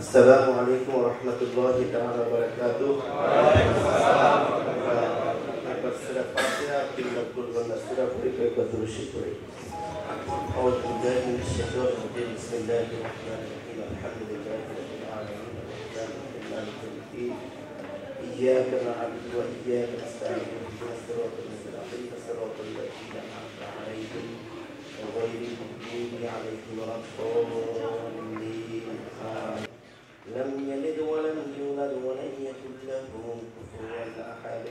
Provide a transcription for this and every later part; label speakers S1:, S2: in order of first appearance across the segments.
S1: السلام عليكم ورحمة الله تعالى وبركاته. سورة فاتحة كلمة كل سورة فريقة الشكر. أعوذ بالله من الشيطان الرجيم. بسم الله الرحمن الرحيم. الحمد لله رب العالمين الرحمن مالك يوم الدين. إياك نعبد وإياك نستعين اهدنا الصراط المستقيم صراط الذين أنعمت عليهم غير المغضوب عليهم ولا الضالين. لم يلد ولم يولد ولم يكن له كفوا أحد.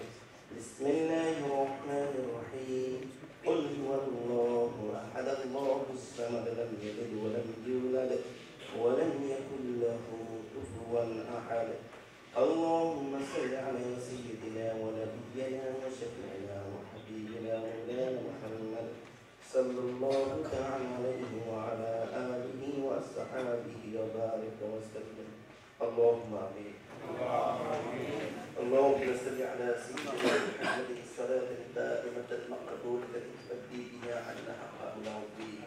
S1: بسم الله الرحمن الرحيم. قل هو الله أحد الله الصمد لم يلد ولم يولد ولم يكن له كفوا أحد. اللهم صل على سيدنا ونبينا وشفيعنا وحبيبنا مولانا محمد صلى الله تعالى عليه وعلى آله وأصحابه وبارك وسلم. اللهم آمين. اللهم صل على سيدنا محمد الصلاة الدائمة المقبولة تؤدي بها عنا حق العظيم.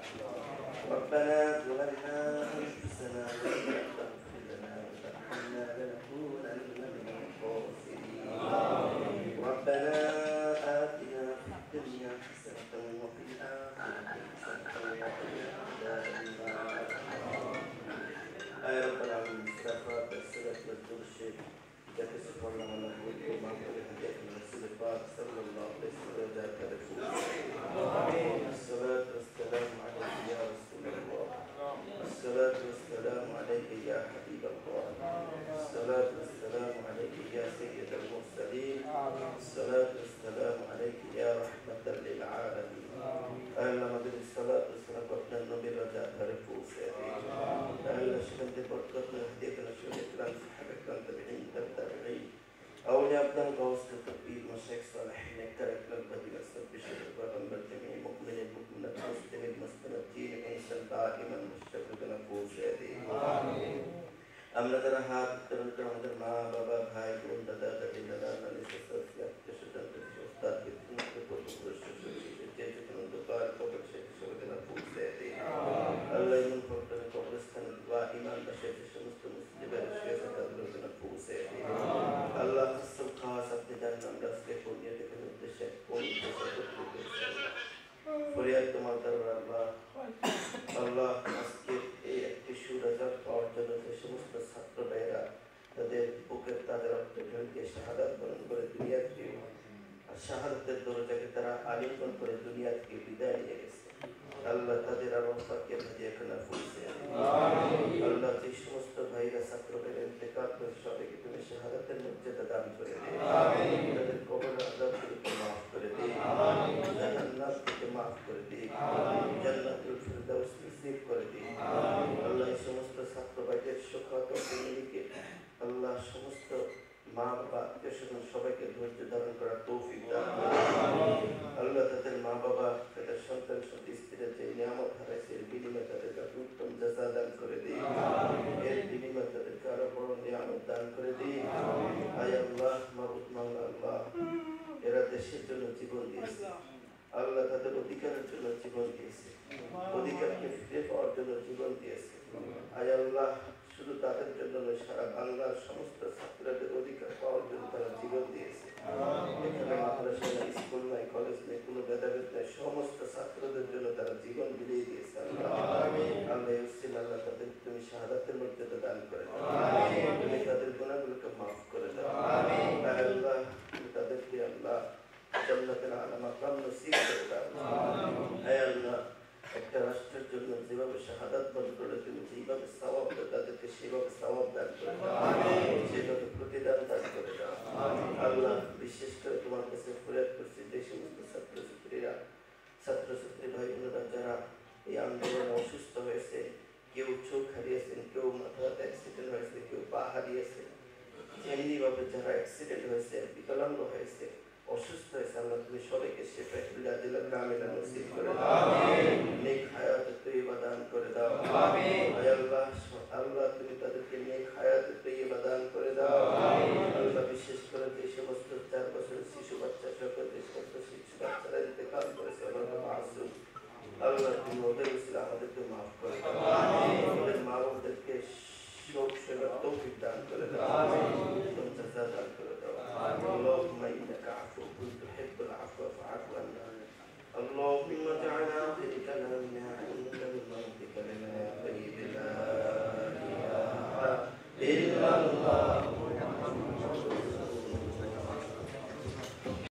S1: ربنا ظلمنا أنفسنا وإن لم تغفر لنا وترحمنا لنكونن من الخاسرين. ربنا آتنا في الدنيا حسنة وفي الآخرة حسنة وقنا عذاب النار. يا رب العالمين استغفر بالصلاة والترشد تكسف الله ونحوك وما قل هديك من رسول الله صلى الله عليه وسلم ذاك رسول الصلاة والسلام عليك يا رسول الله. الصلاة والسلام عليك يا حبيب الله. الصلاة والسلام عليك يا سيد المرسلين. الصلاة والسلام عليك يا رحمة للعالمين. أهلا مدر الصلاة والسلام قبل النبي رجاء رفوس أهلا شكرا بركتنا هديتنا شهدت لنا صحبك لنا تبعين تبعين أولياء أبناء غوث التطبيق مشايخ صالحين اكترك لنا بديل أسلب بشكل برم بالجميع مؤمن المؤمنات مسلم المستندين إنسان دائما مشتغل نفوس আমরা যারা হাত উত্তোলন করে আমাদের মা বাবা ভাই বোন দাদা দাদি দাদা নানি শ্বশুর ওস্তাদ পূর্বপুরুষ যে কোনো দোকান কবর শেখ সবাইকে পৌঁছে দিই। আল্লাহ ইমান ভক্তদের কবরস্থান বা ইমান বাসে যে সমস্ত মুসলিমের শেষ তাদের জন্য পৌঁছে দিই। আল্লাহ সব খাস আপনি জানেন আমরা আজকে পূর্ণিয়া থেকে উদ্দেশ্যে কোন ফরিয়াদ তোমার দরবার আল্লাহ। আল্লাহ আজকে এই একটি সুরাজার পাওয়ার জন্য যে সমস্ত ছাত্র ভাইয়েরা তাদের বুকের তাদের রক্ত ঢেলকে শাহাদাত বরণ করে দুনিয়া থেকে আর শাহাদাতের দরজাকে তারা আলিঙ্গন করে দুনিয়া থেকে বিদায় নিয়ে গেছে। আল্লাহ তাদের অবস্থাকে ভেজে এখানে পৌঁছে আল্লাহ যে সমস্ত ভাইরা ছাত্র ভাইরা ইন্তেকাল করে সবাইকে তুমি শাহাদাতের মর্যাদা দান করে দে। তাদের কবর আযাবকে মাফ করে দে। জাহান্নাম থেকে মাফ করে দে। জান্নাতুল ফিরদাউস নসিব করে দে। আল্লাহ এই সমস্ত ছাত্র ভাইদের সুখত ফ্যামিলিকে আল্লাহ সমস্ত মা বাবা আত্মীয়স্বজন সবাইকে ধৈর্য ধারণ করার তৌফিক দান করে। আল্লাহ তাদের মা বাবা তাদের সন্তান স্ত্রীরা যে নিয়ামত হারাইছে এর বিনিময়ে তাদেরকে উত্তম জাযা দান করে দিই। এর বিনিময়ে তাদেরকে আরো বড় নিয়ামত দান করে দিই। আয় আল্লাহ মাবুদ মাওলা আল্লাহ এরা দেশের জন্য জীবন দিয়েছে। আল্লাহ তাদের অধিকারের জন্য জীবন দিয়েছে। অধিকারকে ফিরে পাওয়ার জন্য জীবন দিয়েছে। আয় আল্লাহ শুধু তাদের জন্য নয় সারা বাংলার সমস্ত ছাত্রদের অধিকার পাওয়ার জন্য তারা জীবন দিয়েছে। এখানে মাদ্রাসা নাই, স্কুল নাই, কলেজ নেই, কোনো ভেদাভেদ নাই, সমস্ত ছাত্রদের জন্য তারা জীবন বিলিয়ে দিয়েছে। আল্লাহ আল্লাহ তাদের তুমি শাহাদাতের মর্যাদা দান করে দাও। তুমি তাদের গুনাহগুলোকে মাফ করে দাও। আল্লাহ তুমি তাদেরকে আল্লাহ জান্নাতের আলা মাকাম নসিব করে দাও। আল্লাহ একটা রাষ্ট্রের জন্য যেভাবে শাহাদাত বরণ করে তুমি যেভাবে সওয়াব দাও তাদেরকে সেভাবে সওয়াব দান করে দাও। সেভাবে প্রতিদান দান করে দাও। আল্লাহ বিশেষ করে তোমার কাছে ফরিয়াদ করছি যে সমস্ত ছাত্রছাত্রী ভাই বোনেরা যারা এই আন্দোলনে অসুস্থ হয়েছে, কেউ চোখ হারিয়েছেন, কেউ মাথাতে অ্যাক্সিডেন্ট হয়েছে, কেউ পা হারিয়েছে, এমনি ভাবে যারা অ্যাক্সিডেন্ট হয়েছে, বিকলাঙ্গ হয়েছে, অসুস্থ হয়েছে, আল্লাহ তুমি সবাইকে শিফায়ে আজিলা কামিলা নসিব করে দাও। নেক হায়াত তয়্যিবা দান করে দাও। আয় আল্লাহ আল্লাহ তুমি তাদেরকে নেক হায়াত তয়্যিবা দান করে দাও। আল্লাহ বিশেষ করে যে সমস্ত 4 বছরের শিশু বাচ্চা সকল যে সমস্ত শিশু বাচ্চারা ইন্তেকাল করেছে আল্লাহ মাসুম আল্লাহ তুমি ওদের উসিলা আমাদেরকে মাফ করে